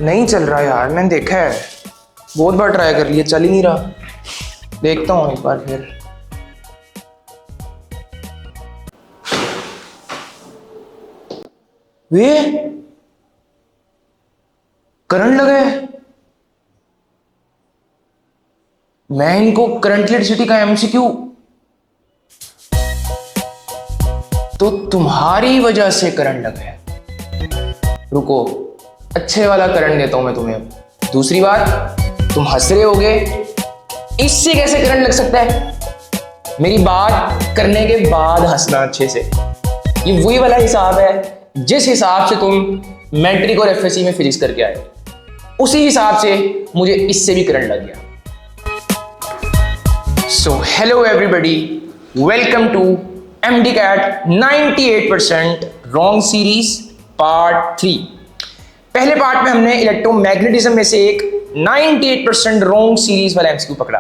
नहीं चल रहा यार, मैंने देखा है, बहुत बार ट्राई कर लिया, चल ही नहीं रहा। देखता हूँ एक बार फिर। वे करंट लगा है। मैं इनको करंट इलेक्ट्रिसिटी का एमसीक्यू, तो तुम्हारी वजह से करंट लगा है। रुको, अच्छे वाला करंट देता हूं मैं तुम्हें। अब दूसरी बात, तुम हंस रहे होगे, इससे कैसे करंट लग सकता है? मेरी बात करने के बाद हंसना अच्छे से। ये वही वाला हिसाब है जिस हिसाब से तुम मैट्रिक और एफएससी में फिजिक्स करके आए, उसी हिसाब से मुझे इससे भी करंट लग गया। So hello everybody, welcome to MDCAT 98% wrong series part 3। पहले पार्ट में हमने इलेक्ट्रोमैग्नेटिज्म में से एक 98% रॉन्ग सीरीज वाला एमसीक्यू पकड़ा,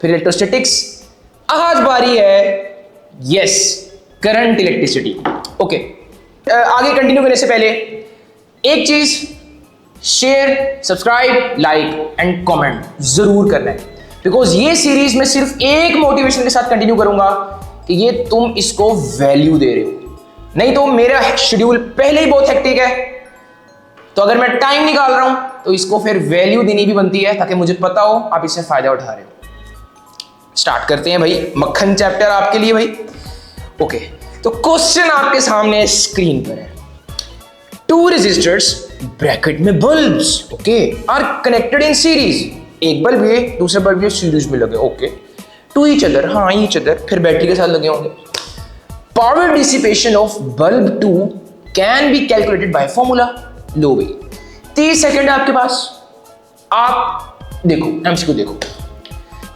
फिर इलेक्ट्रोस्टैटिक्स। आज बारी है यस करंट इलेक्ट्रिसिटी। ओके, आगे कंटिन्यू करने से पहले एक चीज, share, subscribe, like and comment जरूर करना है, बिकॉज ये सीरीज में सिर्फ एक मोटिवेशन के साथ कंटिन्यू करूंगा कि ये तुम इसको वैल्यू दे रहे हो। नहीं तो मेरा शेड्यूल पहले ही बहुत हेक्टिक है, तो अगर मैं टाइम निकाल रहा हूं तो इसको फिर वैल्यू देनी भी बनती है, ताकि मुझे पता हो आप इससे फायदा उठा रहे हो। स्टार्ट करते हैं भाई, मक्खन चैप्टर आपके लिए भाई। ओके, तो क्वेश्चन आपके सामने स्क्रीन पर है। टू रेजिस्टर्स ब्रैकेट में bulbs okay are connected in series. एक बल्ब ये, दूसरे बल्ब ये सीरीज में लगे ओके टू ईच अदर, हाँ ईच अदर, फिर बैटरी के साथ लगे होंगे। Power dissipation of bulb 2 can be calculated by formula. लो भाई 30 सेकंड है आपके पास, आप देखो एमसीक्यू देखो।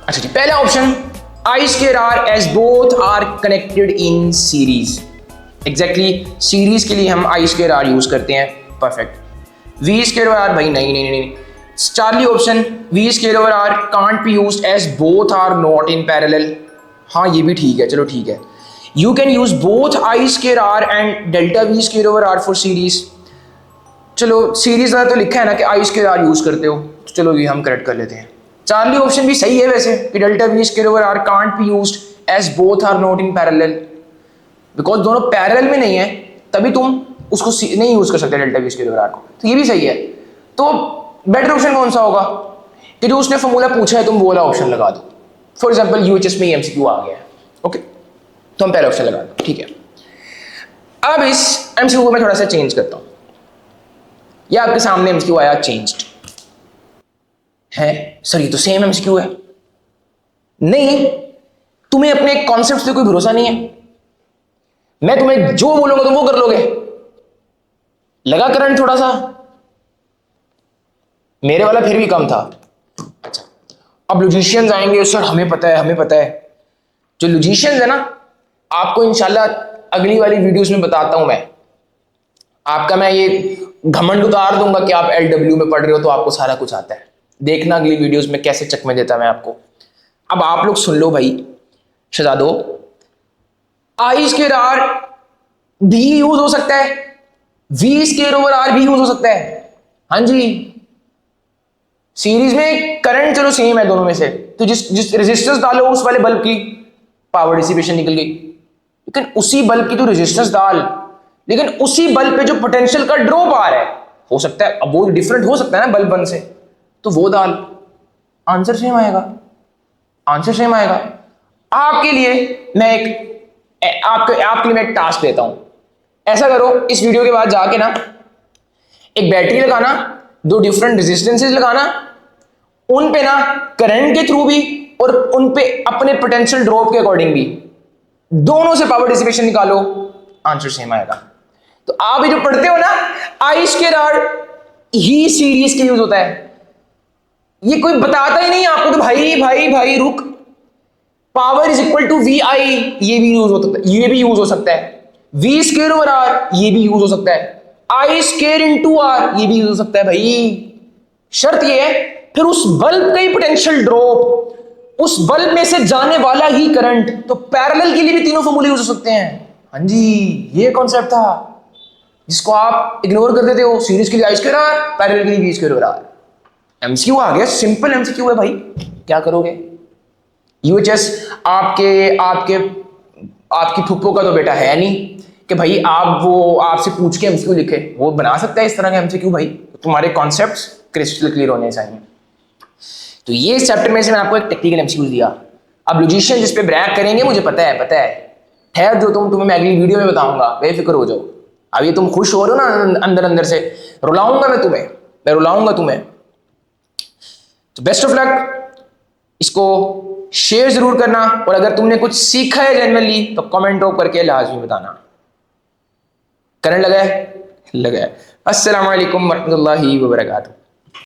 अच्छा जी, पहला option, I square R as both are connected in series। Exactly series के लिए हम I square R यूज करते हैं, perfect. V square over R भाई नहीं। Charlie option, V square over R can't be used as both are not in parallel। हाँ ये भी ठीक है, चलो ठीक है। You can use both I square R and delta V square over R for series। चलो सीरीज वाला तो लिखा है ना कि I square R यूज करते हो, तो चलो ये हम करेक्ट कर लेते हैं। चार्ली ऑप्शन भी सही है वैसे कि delta V square over R can't be used as both are not in parallel, because दोनों पैरेलल में नहीं है, तभी तुम उसको नहीं यूज कर सकते delta V square over R को, तो ये भी सही है। तो बेटर ऑप्शन कौन सा होगा कि जो उसने फॉर्मूला पूछा है तुम वो वाला ऑप्शन लगा दो। फॉर एग्जाम्पल यूएचएस में एमसीक्यू आ गया है ओके, तो हम पहला ऑप्शन लगा दो, ठीक है। अब इस एमसीक्यू को मैं थोड़ा सा चेंज करता हूं। ये आपके सामने एमसीक्यू आया चेंज्ड है, सर ये तो सेम एमसीक्यू है। नहीं, तुम्हें अपने कॉन्सेप्ट पे कोई भरोसा नहीं है। मैं तुम्हें जो बोलूंगा तुम वो कर लोगे। लगा करंट थोड़ा सा, मेरे वाला फिर भी कम था। अच्छा, अब लॉजिशियंस आएंगे, सर हमें पता है। जो लॉजिशियंस है ना, आपको इंशाल्लाह अगली वाली वीडियोस में बताता हूं मैं। आपका मैं ये घमंड उतार दूंगा कि आप LW में पढ़ रहे हो तो आपको सारा कुछ आता है। देखना अगली वीडियोस में कैसे चकमे देता मैं आपको। अब आप लोग सुन लो भाई शहजादो, I स्क्वायर R भी यूज हो सकता है, V स्क्वायर ओवर R भी यूज हो सकता है। हाँ जी, सीरीज में करंट चलो सेम है दोनों में से, तो जिस रेजिस्टेंस डालो उस वाले बल्ब की पावर डिसिपेशन निकल गई, लेकिन उसी बल्ब की तो रेजिस्टेंस डाल, लेकिन उसी बल्ब पे जो पोटेंशियल का ड्रॉप आ रहा है, हो सकता है अब वो डिफरेंट हो सकता है ना बल्ब 1 से, तो वो डाल, आंसर सेम आएगा। आपके लिए मैं एक टास्क देता हूं। ऐसा करो, इस वीडियो के बाद जाके ना एक बैटरी लगाना, 2 डिफरेंट रेजिस्टेंसेस लगाना, उन पे ना करंट के थ्रू भी और उन पे अपने पोटेंशियल ड्रॉप के अकॉर्डिंग भी, दोनों से पावर डिसिपेशन निकालो, आंसर सेम आएगा। तो आप ये जो पढ़ते हो ना I square R he series के यूज होता है, ये कोई बताता ही नहीं आपको, तो भाई रुक, power is equal to VI, ये भी यूज हो सकता है। V स्क्वायर ओवर R ये भी यूज हो सकता है। I स्क्वायर इनटू R ये भी यूज हो सकता है भाई। शर्त ये है फिर उस बल्ब का ही पोटेंशियल ड्रॉप, उस बल्ब में से जाने वाला ही करंट, तो पैरेलल के लिए भी तीनों फॉर्मूले यूज हो सकते हैं। हाँ जी, ये कॉन्सेप्ट था जिसको आप इग्नोर कर देते हो, सीरीज के लिए आई स्क्वायर आर, पैरेलल के लिए बी स्क्वायर आर। एमसीक्यू आ गया, सिंपल एमसीक्यू है भाई, क्या करोगे? यूएचएस आपके आपके आपकी फुप्पो का तो बेटा है नहीं कि भाई आप वो आपसे पूछ के एमसीक्यू लिखे, वो बना सकता है इस तरह का एमसीक्यू भाई। तुम्हारे कॉन्सेप्ट्स क्रिस्टल क्लियर होने चाहिए। तो ये इस चैप्टर में से मैंने आपको एक टेक्निकल एमसीक्यू दिया। अब लॉजिशियन जिस पे ब्रैक करेंगे मुझे पता है, ठहर जो तुम्हें मैं अगली वीडियो में बताऊंगा, बेफिक्र हो जाओ। अब ये तुम खुश हो रहे हो ना अंदर अंदर से, रुलाऊंगा मैं रुलाऊंगा तुम्हें। तो बेस्ट ऑफ लक, इसको शेयर जरूर करना, और अगर तुमने कुछ सीखा है जनरली तो कमेंट ड्रॉप करके लाजमी बताना। करंट लगा है? अस्सलाम वालेकुम वरहमतुल्लाहि वबरकातुहू।